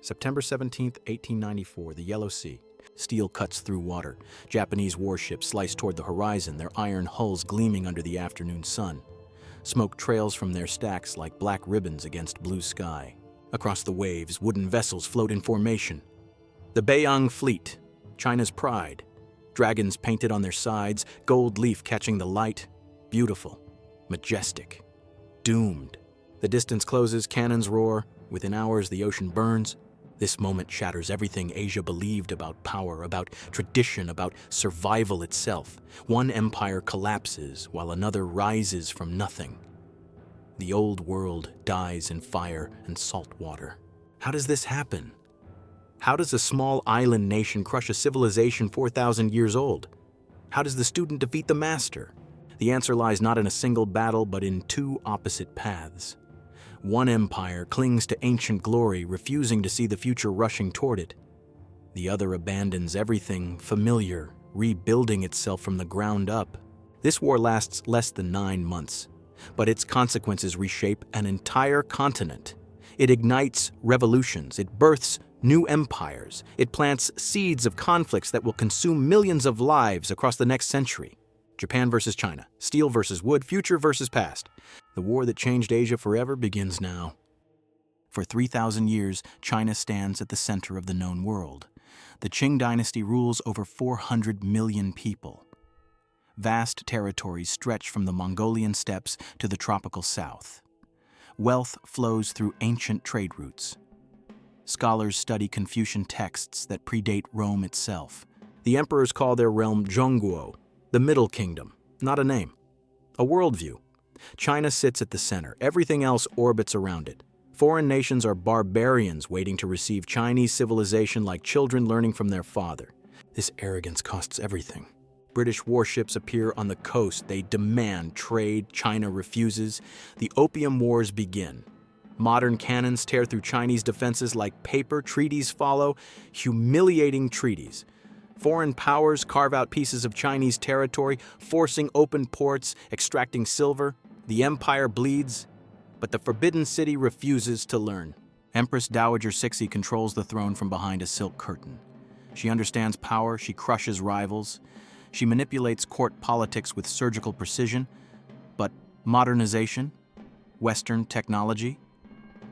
September 17, 1894, the Yellow Sea. Steel cuts through water. Japanese warships slice toward the horizon, their iron hulls gleaming under the afternoon sun. Smoke trails from their stacks like black ribbons against blue sky. Across the waves, wooden vessels float in formation. The Beiyang fleet, China's pride. Dragons painted on their sides, gold leaf catching the light. Beautiful, majestic, doomed. The distance closes, cannons roar. Within hours, the ocean burns. This moment shatters everything Asia believed about power, about tradition, about survival itself. One empire collapses while another rises from nothing. The old world dies in fire and salt water. How does this happen? How does a small island nation crush a civilization 4,000 years old? How does the student defeat the master? The answer lies not in a single battle, but in two opposite paths. One empire clings to ancient glory, refusing to see the future rushing toward it. The other abandons everything familiar, rebuilding itself from the ground up. This war lasts less than 9 months, but its consequences reshape an entire continent. It ignites revolutions, it births new empires, it plants seeds of conflicts that will consume millions of lives across the next century. Japan versus China, steel versus wood, future versus past. The war that changed Asia forever begins now. For 3,000 years, China stands at the center of the known world. The Qing dynasty rules over 400 million people. Vast territories stretch from the Mongolian steppes to the tropical south. Wealth flows through ancient trade routes. Scholars study Confucian texts that predate Rome itself. The emperors call their realm Zhongguo, the Middle Kingdom, not a name, a worldview. China sits at the center. Everything else orbits around it. Foreign nations are barbarians waiting to receive Chinese civilization like children learning from their father. This arrogance costs everything. British warships appear on the coast. They demand trade. China refuses. The Opium Wars begin. Modern cannons tear through Chinese defenses like paper. Treaties follow, humiliating treaties. Foreign powers carve out pieces of Chinese territory, forcing open ports, extracting silver. The empire bleeds, but the Forbidden City refuses to learn. Empress Dowager Cixi controls the throne from behind a silk curtain. She understands power, she crushes rivals. She manipulates court politics with surgical precision. But modernization, Western technology,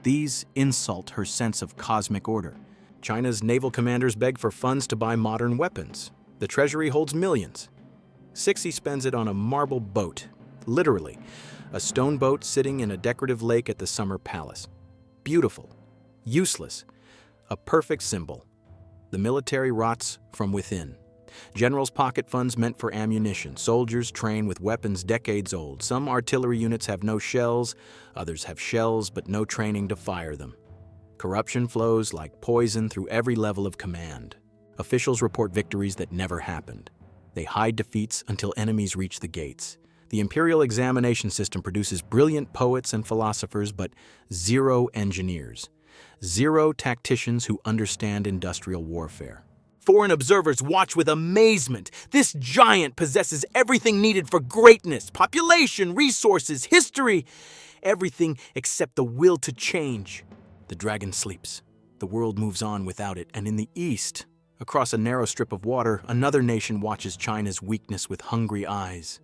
these insult her sense of cosmic order. China's naval commanders beg for funds to buy modern weapons. The treasury holds millions. Cixi spends it on a marble boat, literally, a stone boat sitting in a decorative lake at the summer palace. Beautiful, useless, a perfect symbol. The military rots from within. Generals pocket funds meant for ammunition. Soldiers train with weapons decades old. Some artillery units have no shells, others have shells but no training to fire them. Corruption flows like poison through every level of command. Officials report victories that never happened. They hide defeats until enemies reach the gates. The imperial examination system produces brilliant poets and philosophers, but zero engineers. Zero tacticians who understand industrial warfare. Foreign observers watch with amazement. This giant possesses everything needed for greatness: population, resources, history, everything except the will to change. The dragon sleeps. The world moves on without it, and in the east, across a narrow strip of water, another nation watches China's weakness with hungry eyes.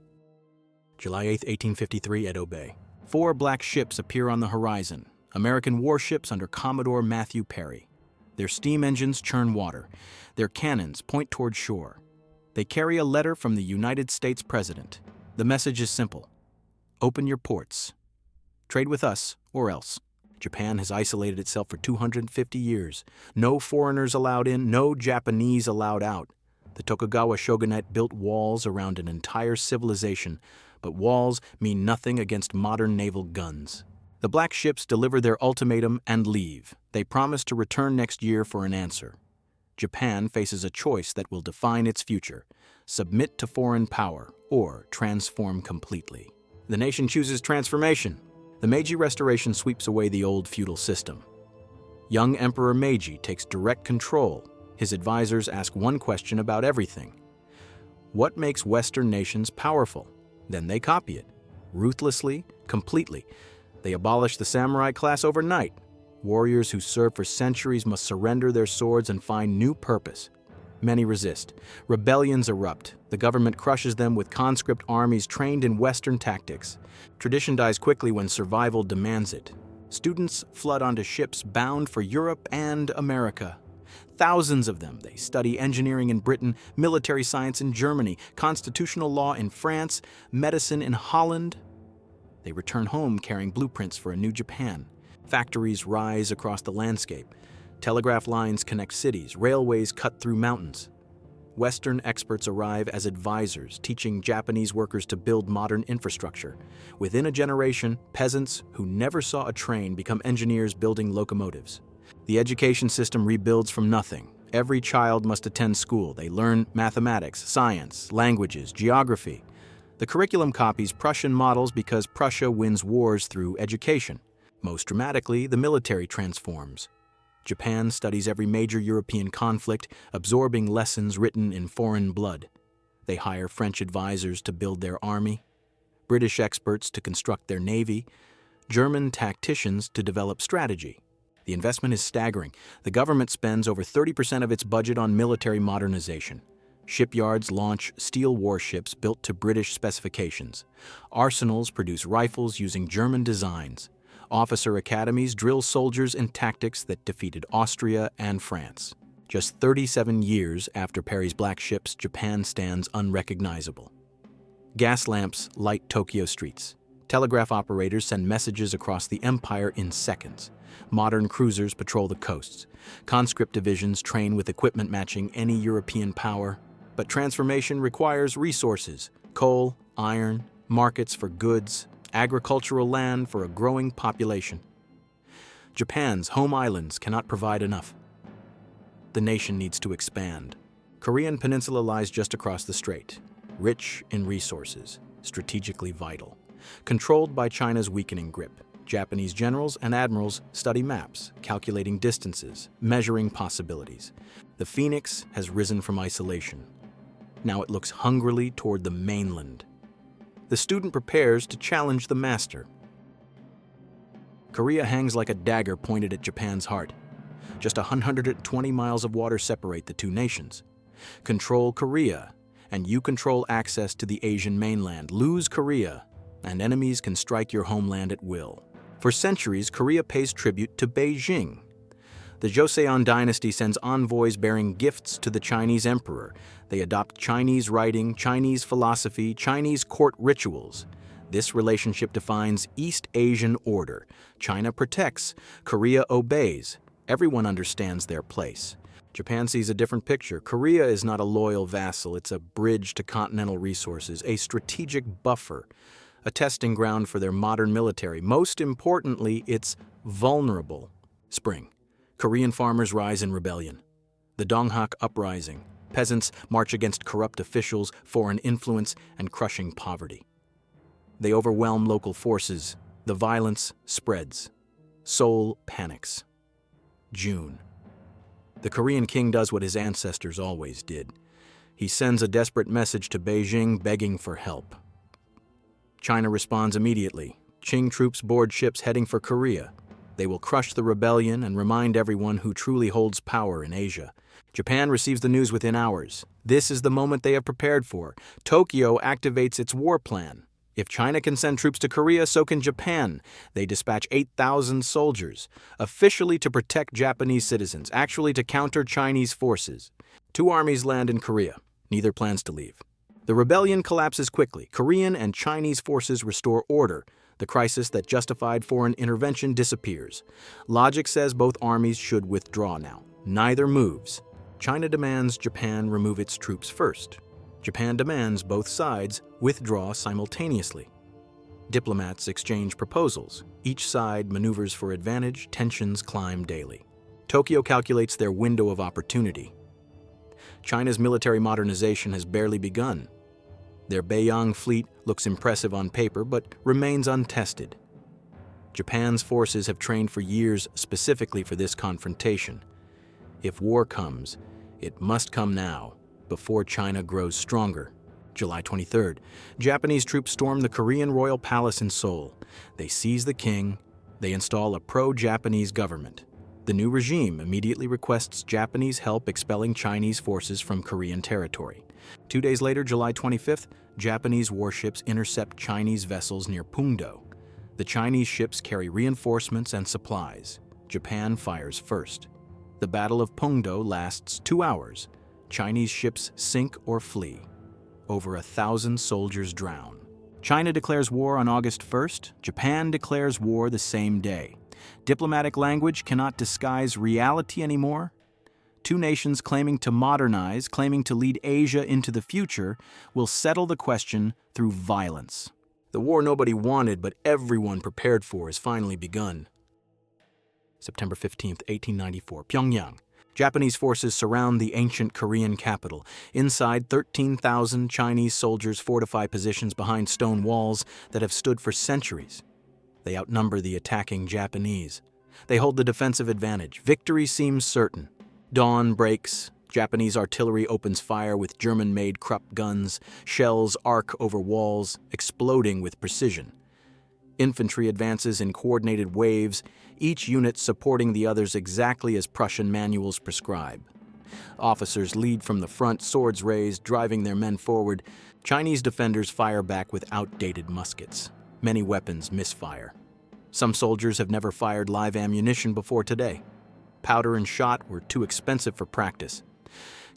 July 8, 1853, Edo Bay. 4 black ships appear on the horizon, American warships under Commodore Matthew Perry. Their steam engines churn water. Their cannons point toward shore. They carry a letter from the United States President. The message is simple: open your ports. Trade with us or else. Japan has isolated itself for 250 years. No foreigners allowed in, no Japanese allowed out. The Tokugawa shogunate built walls around an entire civilization, but walls mean nothing against modern naval guns. The black ships deliver their ultimatum and leave. They promise to return next year for an answer. Japan faces a choice that will define its future: submit to foreign power or transform completely. The nation chooses transformation. The Meiji Restoration sweeps away the old feudal system. Young Emperor Meiji takes direct control. His advisors ask one question about everything: what makes Western nations powerful? Then they copy it, ruthlessly, completely. They abolish the samurai class overnight. Warriors who serve for centuries must surrender their swords and find new purpose. Many resist. Rebellions erupt. The government crushes them with conscript armies trained in Western tactics. Tradition dies quickly when survival demands it. Students flood onto ships bound for Europe and America. Thousands of them. They study engineering in Britain, military science in Germany, constitutional law in France, medicine in Holland. They return home carrying blueprints for a new Japan. Factories rise across the landscape. Telegraph lines connect cities, railways cut through mountains. Western experts arrive as advisors, teaching Japanese workers to build modern infrastructure. Within a generation, peasants who never saw a train become engineers building locomotives. The education system rebuilds from nothing. Every child must attend school. They learn mathematics, science, languages, geography. The curriculum copies Prussian models because Prussia wins wars through education. Most dramatically, the military transforms. Japan studies every major European conflict, absorbing lessons written in foreign blood. They hire French advisors to build their army, British experts to construct their navy, German tacticians to develop strategy. The investment is staggering. The government spends over 30% of its budget on military modernization. Shipyards launch steel warships built to British specifications. Arsenals produce rifles using German designs. Officer academies drill soldiers in tactics that defeated Austria and France. Just 37 years after Perry's black ships, Japan stands unrecognizable. Gas lamps light Tokyo streets. Telegraph operators send messages across the empire in seconds. Modern cruisers patrol the coasts. Conscript divisions train with equipment matching any European power. But transformation requires resources: coal, iron, markets for goods, agricultural land for a growing population. Japan's home islands cannot provide enough. The nation needs to expand. Korean Peninsula lies just across the strait, rich in resources, strategically vital. Controlled by China's weakening grip, Japanese generals and admirals study maps, calculating distances, measuring possibilities. The phoenix has risen from isolation. Now it looks hungrily toward the mainland. The student prepares to challenge the master. Korea hangs like a dagger pointed at Japan's heart. Just 120 miles of water separate the two nations. Control Korea, and you control access to the Asian mainland. Lose Korea, and enemies can strike your homeland at will. For centuries, Korea pays tribute to Beijing. The Joseon dynasty sends envoys bearing gifts to the Chinese emperor. They adopt Chinese writing, Chinese philosophy, Chinese court rituals. This relationship defines East Asian order. China protects, Korea obeys. Everyone understands their place. Japan sees a different picture. Korea is not a loyal vassal. It's a bridge to continental resources, a strategic buffer, a testing ground for their modern military. Most importantly, it's vulnerable. Spring. Korean farmers rise in rebellion. The Donghak uprising. Peasants march against corrupt officials, foreign influence, and crushing poverty. They overwhelm local forces. The violence spreads. Seoul panics. June. The Korean king does what his ancestors always did. He sends a desperate message to Beijing begging for help. China responds immediately. Qing troops board ships heading for Korea. They will crush the rebellion and remind everyone who truly holds power in Asia. Japan receives the news within hours. This is the moment they have prepared for. Tokyo activates its war plan. If China can send troops to Korea, so can Japan. They dispatch 8,000 soldiers, officially to protect Japanese citizens, actually to counter Chinese forces. Two armies land in Korea. Neither plans to leave. The rebellion collapses quickly. Korean and Chinese forces restore order. The crisis that justified foreign intervention disappears. Logic says both armies should withdraw now. Neither moves. China demands Japan remove its troops first. Japan demands both sides withdraw simultaneously. Diplomats exchange proposals. Each side maneuvers for advantage. Tensions climb daily. Tokyo calculates their window of opportunity. China's military modernization has barely begun. Their Beiyang fleet looks impressive on paper, but remains untested. Japan's forces have trained for years specifically for this confrontation. If war comes, it must come now, before China grows stronger. July 23rd, Japanese troops storm the Korean royal palace in Seoul. They seize the king, They install a pro-Japanese government. The new regime immediately requests Japanese help expelling Chinese forces from Korean territory. 2 days later, July 25th, Japanese warships intercept Chinese vessels near Pungdo. The Chinese ships carry reinforcements and supplies. Japan fires first. The Battle of Pungdo lasts 2 hours. Chinese ships sink or flee. Over 1,000 soldiers drown. China declares war on August 1st. Japan declares war the same day. Diplomatic language cannot disguise reality anymore. Two nations claiming to modernize, claiming to lead Asia into the future, will settle the question through violence. The war nobody wanted but everyone prepared for has finally begun. September 15th, 1894, Pyongyang. Japanese forces surround the ancient Korean capital. Inside, 13,000 Chinese soldiers fortify positions behind stone walls that have stood for centuries. They outnumber the attacking Japanese. They hold the defensive advantage. Victory seems certain. Dawn breaks. Japanese artillery opens fire with German-made Krupp guns. Shells arc over walls, exploding with precision. Infantry advances in coordinated waves, each unit supporting the others exactly as Prussian manuals prescribe. Officers lead from the front, swords raised, driving their men forward. Chinese defenders fire back with outdated muskets. Many weapons misfire. Some soldiers have never fired live ammunition before today. Powder and shot were too expensive for practice.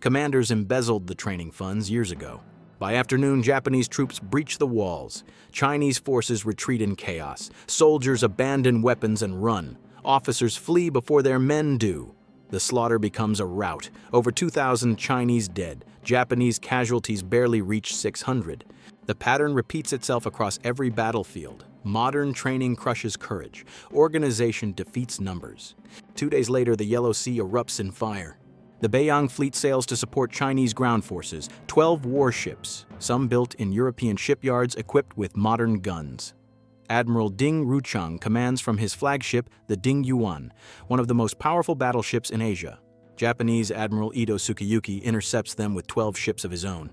Commanders embezzled the training funds years ago. By afternoon, Japanese troops breach the walls. Chinese forces retreat in chaos. Soldiers abandon weapons and run. Officers flee before their men do. The slaughter becomes a rout. Over 2,000 Chinese dead. Japanese casualties barely reach 600. The pattern repeats itself across every battlefield. Modern training crushes courage. Organization defeats numbers. 2 days later, the Yellow Sea erupts in fire. The Beiyang fleet sails to support Chinese ground forces, 12 warships, some built in European shipyards equipped with modern guns. Admiral Ding Ruchang commands from his flagship, the Ding Yuan, one of the most powerful battleships in Asia. Japanese Admiral Ito Tsukiyuki intercepts them with 12 ships of his own.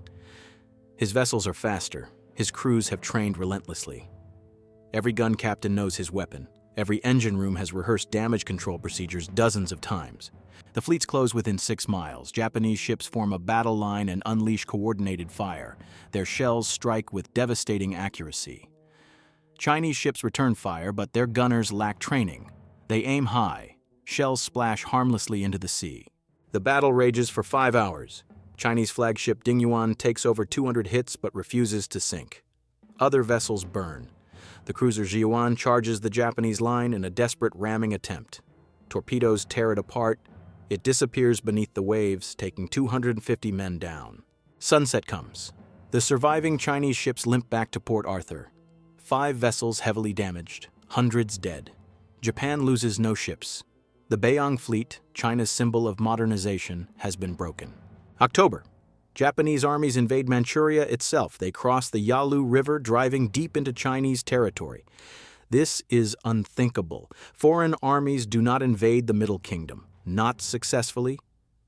His vessels are faster. His crews have trained relentlessly. Every gun captain knows his weapon. Every engine room has rehearsed damage control procedures dozens of times. The fleets close within 6 miles. Japanese ships form a battle line and unleash coordinated fire. Their shells strike with devastating accuracy. Chinese ships return fire, but their gunners lack training. They aim high. Shells splash harmlessly into the sea. The battle rages for 5 hours. Chinese flagship Ding Yuan takes over 200 hits but refuses to sink. Other vessels burn. The cruiser Jiuan charges the Japanese line in a desperate ramming attempt. Torpedoes tear it apart. It disappears beneath the waves, taking 250 men down. Sunset comes. The surviving Chinese ships limp back to Port Arthur. 5 vessels heavily damaged, hundreds dead. Japan loses no ships. The Beiyang fleet, China's symbol of modernization, has been broken. October. Japanese armies invade Manchuria itself. They cross the Yalu River, driving deep into Chinese territory. This is unthinkable. Foreign armies do not invade the Middle Kingdom. Not successfully,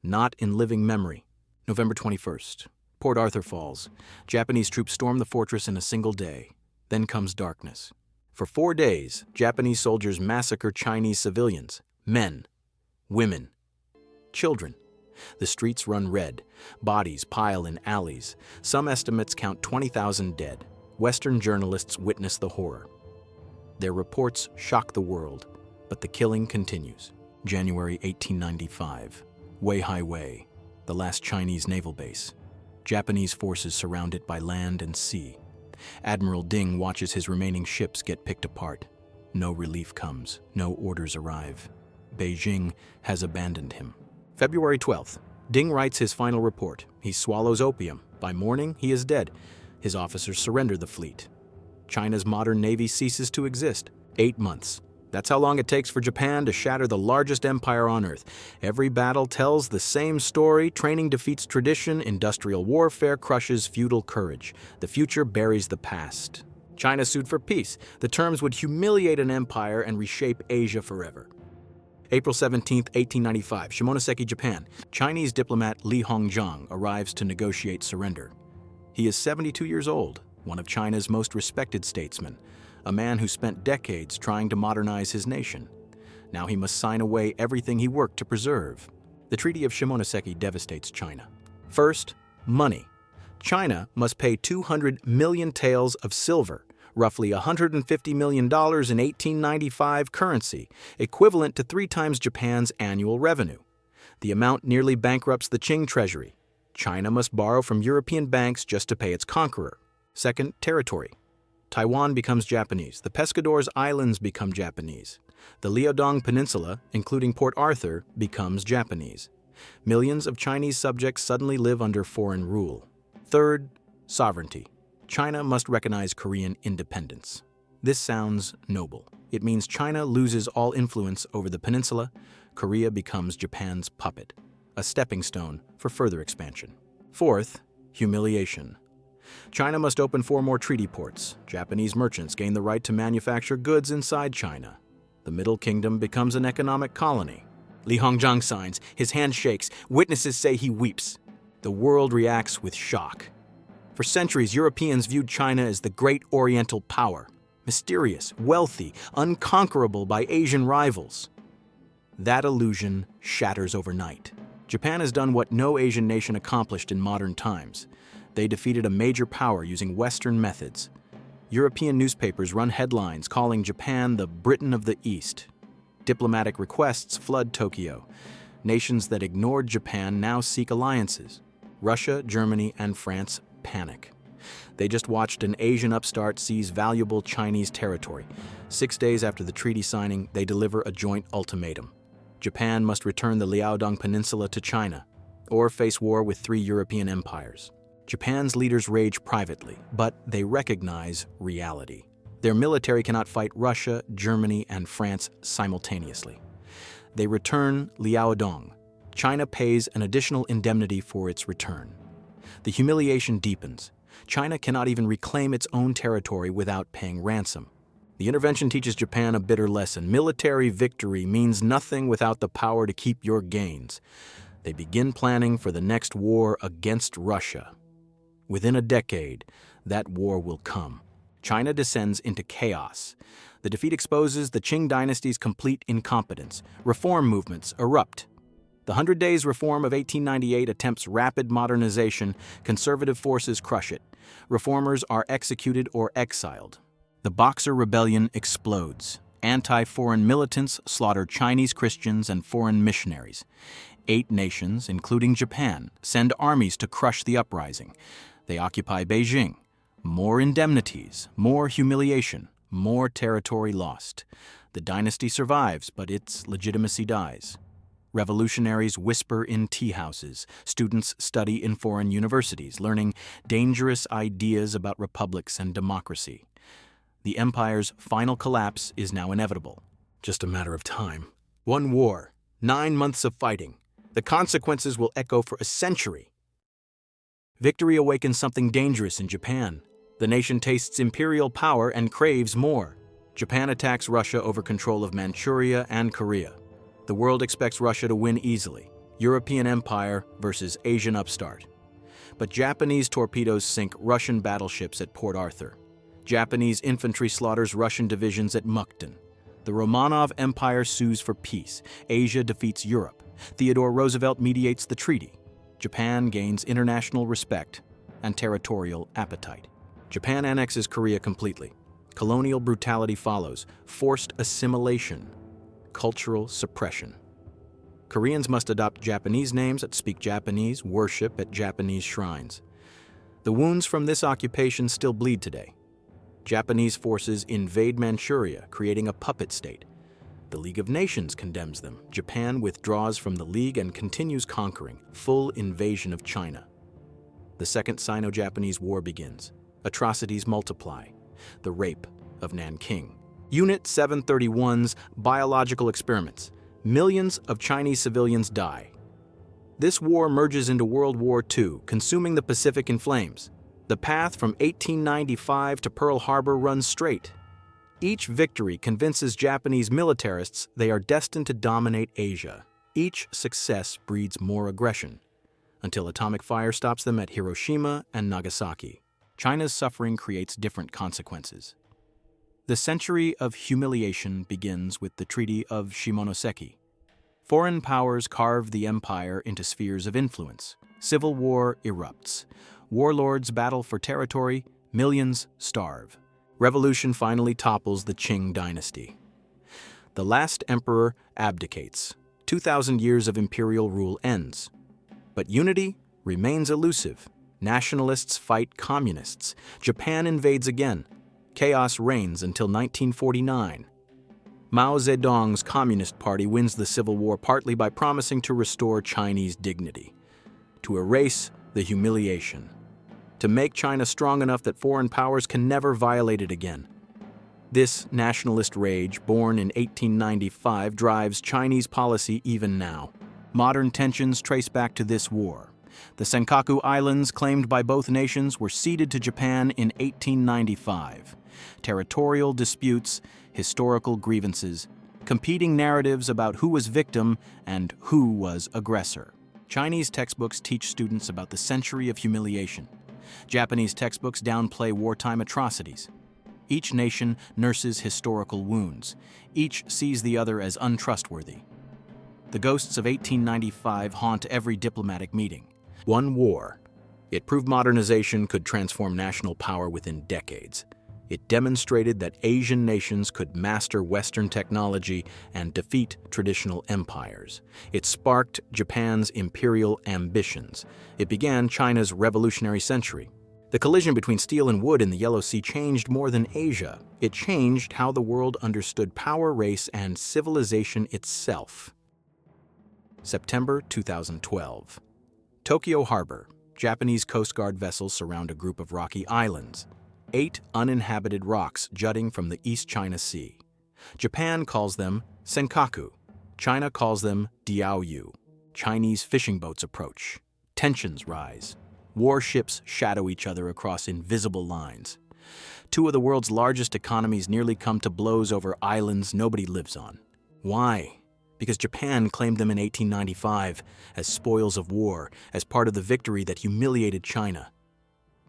not in living memory. November 21st. Port Arthur falls. Japanese troops storm the fortress in a single day. Then comes darkness. For 4 days, Japanese soldiers massacre Chinese civilians, men, women, children. The streets run red. Bodies pile in alleys. Some estimates count 20,000 dead. Western journalists witness the horror. Their reports shock the world, but the killing continues. January 1895. Weihai Wei, the last Chinese naval base. Japanese forces surround it by land and sea. Admiral Ding watches his remaining ships get picked apart. No relief comes. No orders arrive. Beijing has abandoned him. February 12th. Ding writes his final report. He swallows opium. By morning, he is dead. His officers surrender the fleet. China's modern navy ceases to exist. 8 months. That's how long it takes for Japan to shatter the largest empire on earth. Every battle tells the same story. Training defeats tradition. Industrial warfare crushes feudal courage. The future buries the past. China sued for peace. The terms would humiliate an empire and reshape Asia forever. April 17, 1895, Shimonoseki, Japan. Chinese diplomat Li Hongzhang arrives to negotiate surrender. He is 72 years old, one of China's most respected statesmen, a man who spent decades trying to modernize his nation. Now he must sign away everything he worked to preserve. The Treaty of Shimonoseki devastates China. First, money. China must pay 200 million taels of silver, roughly $150 million in 1895 currency, equivalent to 3 times Japan's annual revenue. The amount nearly bankrupts the Qing treasury. China must borrow from European banks just to pay its conqueror. Second, territory. Taiwan becomes Japanese. The Pescadores Islands become Japanese. The Liaodong Peninsula, including Port Arthur, becomes Japanese. Millions of Chinese subjects suddenly live under foreign rule. Third, sovereignty. China must recognize Korean independence. This sounds noble. It means China loses all influence over the peninsula. Korea becomes Japan's puppet, a stepping stone for further expansion. Fourth, humiliation. China must open 4 more treaty ports. Japanese merchants gain the right to manufacture goods inside China. The Middle Kingdom becomes an economic colony. Li Hongzhang signs. His hand shakes. Witnesses say he weeps. The world reacts with shock. For centuries, Europeans viewed China as the great Oriental power, mysterious, wealthy, unconquerable by Asian rivals. That illusion shatters overnight. Japan has done what no Asian nation accomplished in modern times. They defeated a major power using Western methods. European newspapers run headlines calling Japan the Britain of the East. Diplomatic requests flood Tokyo. Nations that ignored Japan now seek alliances. Russia, Germany, and France panic. They just watched an Asian upstart seize valuable Chinese territory. 6 days after the treaty signing, they deliver a joint ultimatum. Japan must return the Liaodong Peninsula to China, or face war with 3 European empires. Japan's leaders rage privately, but they recognize reality. Their military cannot fight Russia, Germany, and France simultaneously. They return Liaodong. China pays an additional indemnity for its return. The humiliation deepens. China cannot even reclaim its own territory without paying ransom. The intervention teaches Japan a bitter lesson. Military victory means nothing without the power to keep your gains. They begin planning for the next war against Russia. Within a decade, that war will come. China descends into chaos. The defeat exposes the Qing dynasty's complete incompetence. Reform movements erupt. The 100 Days Reform of 1898 attempts rapid modernization. Conservative forces crush it. Reformers are executed or exiled. The Boxer Rebellion explodes. Anti-foreign militants slaughter Chinese Christians and foreign missionaries. 8 nations, including Japan, send armies to crush the uprising. They occupy Beijing. More indemnities, more humiliation, more territory lost. The dynasty survives, but its legitimacy dies. Revolutionaries whisper in tea houses. Students study in foreign universities, learning dangerous ideas about republics and democracy. The empire's final collapse is now inevitable. Just a matter of time. 1 war, 9 months of fighting. The consequences will echo for a century. Victory awakens something dangerous in Japan. The nation tastes imperial power and craves more. Japan attacks Russia over control of Manchuria and Korea. The world expects Russia to win easily. European empire versus Asian upstart. But Japanese torpedoes sink Russian battleships at Port Arthur. Japanese infantry slaughters Russian divisions at Mukden. The Romanov Empire sues for peace. Asia defeats Europe. Theodore Roosevelt mediates the treaty. Japan gains international respect and territorial appetite. Japan annexes Korea completely. Colonial brutality follows. Forced assimilation. Cultural suppression. Koreans must adopt Japanese names, speak Japanese, worship at Japanese shrines. The wounds from this occupation still bleed today. Japanese forces invade Manchuria, creating a puppet state. The League of Nations condemns them. Japan withdraws from the League and continues conquering. Full invasion of China. The Second Sino-Japanese War begins. Atrocities multiply. The rape of Nanking. Unit 731's biological experiments. Millions of Chinese civilians die. This war merges into World War II, consuming the Pacific in flames. The path from 1895 to Pearl Harbor runs straight. Each victory convinces Japanese militarists they are destined to dominate Asia. Each success breeds more aggression, until atomic fire stops them at Hiroshima and Nagasaki. China's suffering creates different consequences. The century of humiliation begins with the Treaty of Shimonoseki. Foreign powers carve the empire into spheres of influence. Civil war erupts. Warlords battle for territory, millions starve. Revolution finally topples the Qing dynasty. The last emperor abdicates. 2,000 years of imperial rule ends. But unity remains elusive. Nationalists fight communists. Japan invades again. Chaos reigns until 1949. Mao Zedong's Communist Party wins the Civil War partly by promising to restore Chinese dignity, to erase the humiliation, to make China strong enough that foreign powers can never violate it again. This nationalist rage, born in 1895, drives Chinese policy even now. Modern tensions trace back to this war. The Senkaku Islands, claimed by both nations, were ceded to Japan in 1895. Territorial disputes, historical grievances, competing narratives about who was victim and who was aggressor. Chinese textbooks teach students about the century of humiliation. Japanese textbooks downplay wartime atrocities. Each nation nurses historical wounds. Each sees the other as untrustworthy. The ghosts of 1895 haunt every diplomatic meeting. One war. It proved modernization could transform national power within decades. It demonstrated that Asian nations could master Western technology and defeat traditional empires. It sparked Japan's imperial ambitions. It began China's revolutionary century. The collision between steel and wood in the Yellow Sea changed more than Asia. It changed how the world understood power, race, and civilization itself. September 2012. Tokyo Harbor. Japanese Coast Guard vessels surround a group of rocky islands. 8 uninhabited rocks jutting from the East China Sea. Japan calls them Senkaku. China calls them Diaoyu. Chinese fishing boats approach. Tensions rise. Warships shadow each other across invisible lines. 2 of the world's largest economies nearly come to blows over islands nobody lives on. Why? Because Japan claimed them in 1895 as spoils of war, as part of the victory that humiliated China.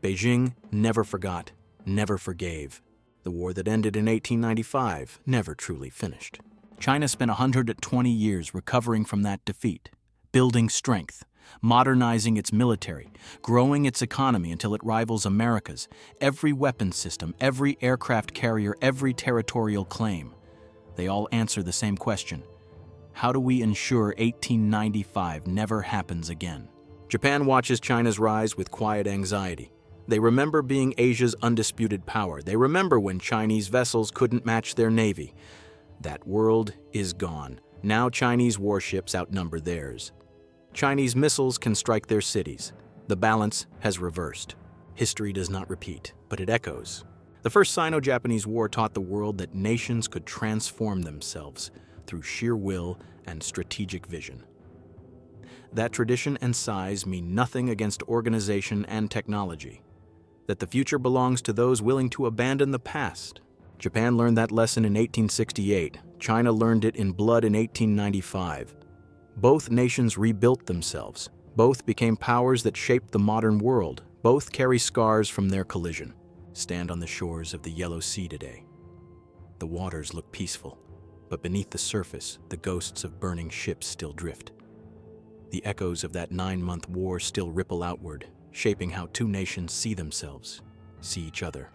Beijing never forgot, never forgave. The war that ended in 1895 never truly finished. China spent 120 years recovering from that defeat, building strength, modernizing its military, growing its economy until it rivals America's, every weapon system, every aircraft carrier, every territorial claim. They all answer the same question. How do we ensure 1895 never happens again? Japan watches China's rise with quiet anxiety. They remember being Asia's undisputed power. They remember when Chinese vessels couldn't match their navy. That world is gone. Now Chinese warships outnumber theirs. Chinese missiles can strike their cities. The balance has reversed. History does not repeat, but it echoes. The First Sino-Japanese War taught the world that nations could transform themselves through sheer will and strategic vision. That tradition and size mean nothing against organization and technology. That the future belongs to those willing to abandon the past. Japan learned that lesson in 1868. China learned it in blood in 1895. Both nations rebuilt themselves. Both became powers that shaped the modern world. Both carry scars from their collision. Stand on the shores of the Yellow Sea today. The waters look peaceful, but beneath the surface, the ghosts of burning ships still drift. The echoes of that 9-month war still ripple outward, shaping how 2 nations see themselves, see each other,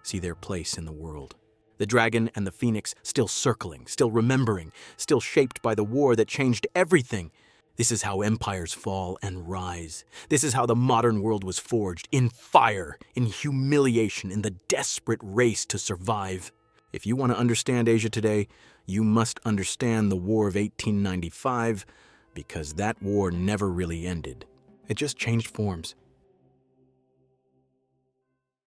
see their place in the world. The dragon and the phoenix still circling, still remembering, still shaped by the war that changed everything. This is how empires fall and rise. This is how the modern world was forged, in fire, in humiliation, in the desperate race to survive. If you want to understand Asia today, you must understand the War of 1895, because that war never really ended. It just changed forms.